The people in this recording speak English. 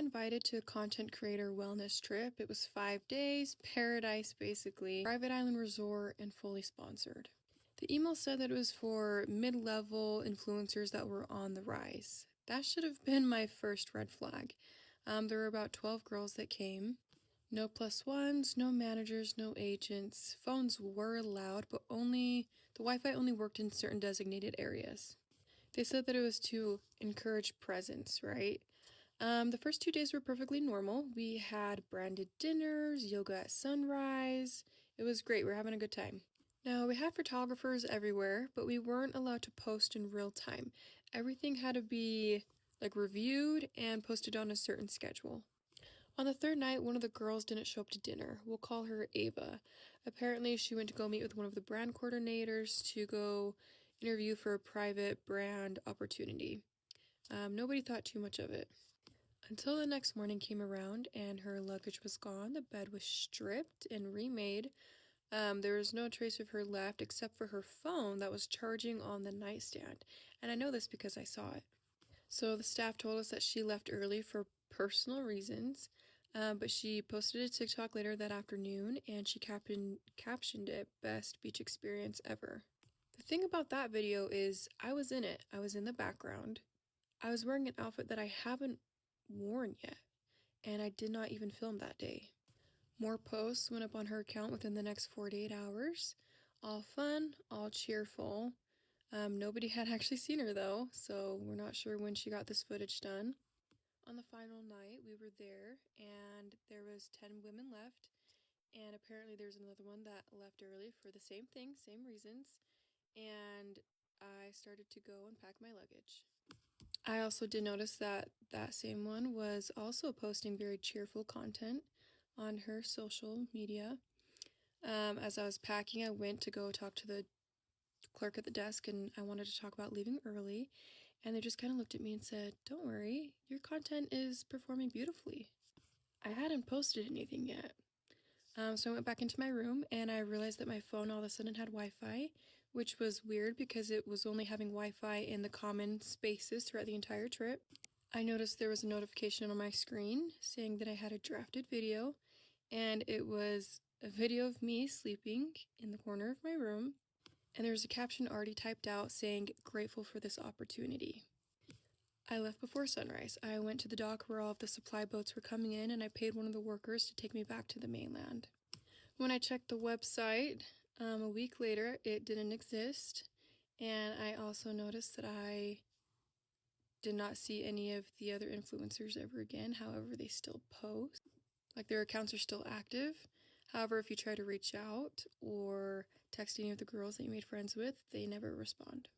invited to a content creator wellness trip. It was 5 days, paradise basically, private island resort, and fully sponsored. The email said that it was for mid-level influencers that were on the rise. That should have been my first red flag. There were about 12 girls that came. No plus ones, no managers, no agents. Phones were allowed, but the Wi-Fi only worked in certain designated areas. They said that it was to encourage presence, right? The first 2 days were perfectly normal. We had branded dinners, yoga at sunrise. It was great. We're having a good time. Now, we had photographers everywhere, but we weren't allowed to post in real time. Everything had to be reviewed and posted on a certain schedule. On the third night, one of the girls didn't show up to dinner. We'll call her Ava. Apparently, she went to go meet with one of the brand coordinators to go interview for a private brand opportunity. Nobody thought too much of it. Until the next morning came around and her luggage was gone, the bed was stripped and remade. There was no trace of her left except for her phone that was charging on the nightstand. And I know this because I saw it. So the staff told us that she left early for personal reasons, but she posted a TikTok later that afternoon and she captioned it, "Best beach experience ever." The thing about that video is I was in it. I was in the background. I was wearing an outfit that I haven't worn yet, and I did not even film that day. More posts went up on her account within the next 48 hours. All fun, all cheerful. Nobody had actually seen her though, so we're not sure when she got this footage done. On the final night, we were there, and there was 10 women left, and apparently there's another one that left early for the same thing, same reasons, and I started to go and pack my luggage. I also did notice that that same one was also posting very cheerful content on her social media. As I was packing, I went to go talk to the clerk at the desk and I wanted to talk about leaving early, and they just kind of looked at me and said, "Don't worry, your content is performing beautifully." I hadn't posted anything yet. So I went back into my room and I realized that my phone all of a sudden had Wi-Fi, which was weird because it was only having Wi-Fi in the common spaces throughout the entire trip. I noticed there was a notification on my screen saying that I had a drafted video, and it was a video of me sleeping in the corner of my room, and there was a caption already typed out saying, "Grateful for this opportunity." I left before sunrise. I went to the dock where all of the supply boats were coming in, and I paid one of the workers to take me back to the mainland. When I checked the website, a week later, it didn't exist, and I also noticed that I did not see any of the other influencers ever again. However, they still post. Their accounts are still active. However, if you try to reach out or text any of the girls that you made friends with, they never respond.